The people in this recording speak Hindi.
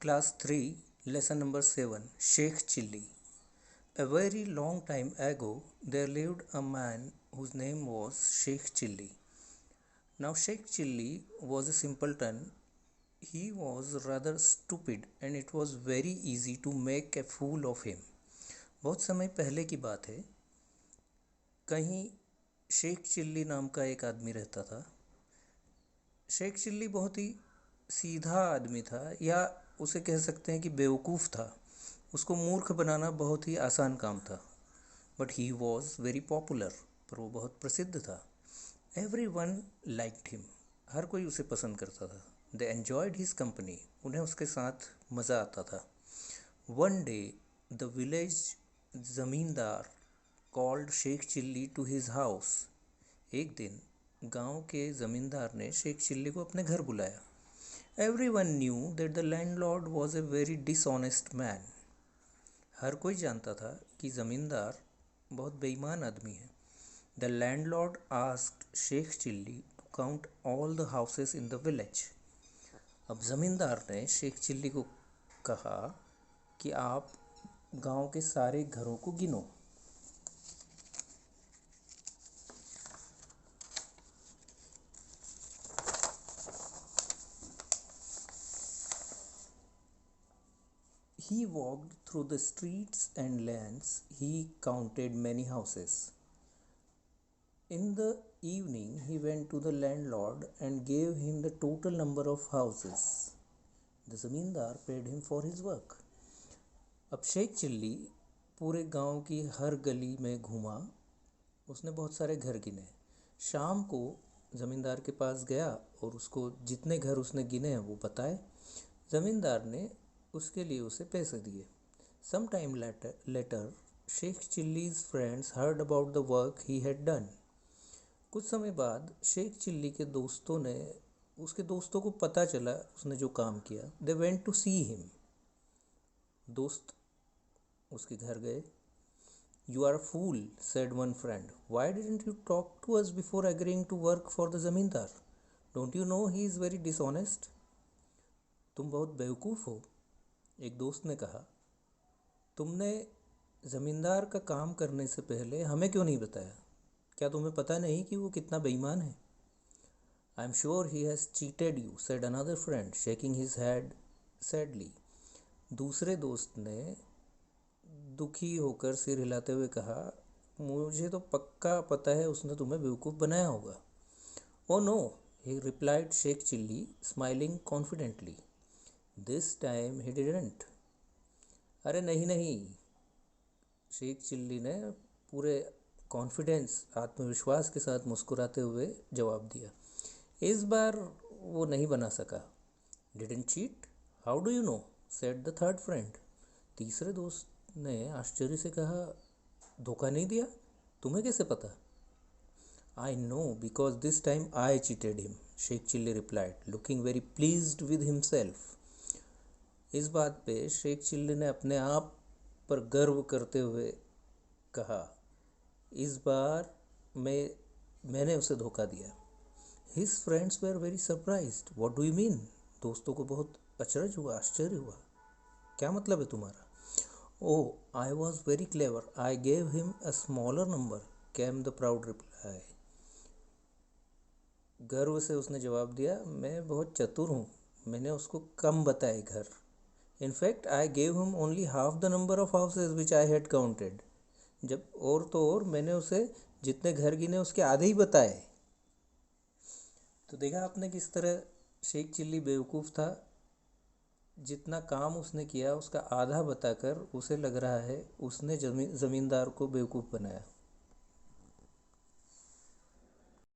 Class 3, Lesson number 7, Sheikh Chilli. A very long time ago, there lived a man whose name was Sheikh Chilli. Now, Sheikh Chilli was a simpleton. He was rather stupid and it was very easy to make a fool of him. बहुत समय पहले की बात है, कहीं शेख चिल्ली नाम का एक आदमी रहता था। शेख चिल्ली बहुत ही सीधा आदमी था, या उसे कह सकते हैं कि बेवकूफ़ था। उसको मूर्ख बनाना बहुत ही आसान काम था। But he was very popular, पर वो बहुत प्रसिद्ध था। एवरी वन लाइक्ड हिम, हर कोई उसे पसंद करता था। दे एन्जॉयड हिज कंपनी, उन्हें उसके साथ मज़ा आता था। One day the village zamindar called Sheikh Chilli to his house. एक दिन गांव के ज़मींदार ने शेख चिल्ली को अपने घर बुलाया। Everyone knew that the landlord was a very dishonest man. हर कोई जानता था कि ज़मींदार बहुत बेईमान आदमी है। The landlord asked Sheikh Chilli to count all the houses in the village. अब ज़मींदार ने शेख चिल्ली को कहा कि आप गांव के सारे घरों को गिनो। He walked through the streets and lanes. He counted many houses. In the evening, he went to the landlord and gave him the total number of houses. The zamindar paid him for his work. अब शेख चिल्ली पूरे गांव की हर गली में घूमा। उसने बहुत सारे घर गिने। शाम को ज़मींदार के पास गया और उसको जितने घर उसने गिने हैं वो बताए। ज़मींदार ने उसके लिए उसे पैसे दिए। Some time later Sheikh Chilli's friends heard about the work he had done. कुछ समय बाद शेख चिल्ली के दोस्तों ने उसके दोस्तों को पता चला उसने जो काम किया। They went to see him. दोस्त उसके घर गए। You are fool, said one friend, why didn't you talk to us before agreeing to work for the zamindar? Don't you know he is very dishonest? तुम बहुत बेवकूफ़ हो, एक दोस्त ने कहा। तुमने ज़मींदार का काम करने से पहले हमें क्यों नहीं बताया? क्या तुम्हें पता नहीं कि वो कितना बेईमान है? I am sure he has cheated you, said another friend, shaking his head sadly. दूसरे दोस्त ने दुखी होकर सिर हिलाते हुए कहा, मुझे तो पक्का पता है उसने तुम्हें बेवकूफ़ बनाया होगा। Oh no, he replied Sheikh Chilli, smiling confidently, this time he didn't. अरे नहीं नहीं, शेख चिल्ली ने पूरे कॉन्फिडेंस, आत्मविश्वास के साथ मुस्कुराते हुए जवाब दिया, इस बार वो नहीं बना सका। Didn't cheat? How do you know? Said the third friend. तीसरे दोस्त ने आश्चर्य से कहा, धोखा नहीं दिया? तुम्हें कैसे पता? I know because this time I cheated him, Sheikh Chilli replied, looking very pleased with himself. इस बात पे शेख चिल्ली ने अपने आप पर गर्व करते हुए कहा, इस बार मैंने उसे धोखा दिया। His friends were very surprised, what do you mean? दोस्तों को बहुत अचरज हुआ, आश्चर्य हुआ। क्या मतलब है तुम्हारा? Oh, I was very clever, I gave him a smaller number, came the proud reply. गर्व से उसने जवाब दिया, मैं बहुत चतुर हूँ, मैंने उसको कम बताए घर। In fact, I gave him only half the number of houses which I had counted. जब और तो और मैंने उसे जितने घर गिने उसके आधे ही बताए। तो देखा आपने किस तरह शेख चिल्ली बेवकूफ़ था। जितना काम उसने किया उसका आधा बताकर उसे लग रहा है उसने ज़मींदार को बेवकूफ़ बनाया।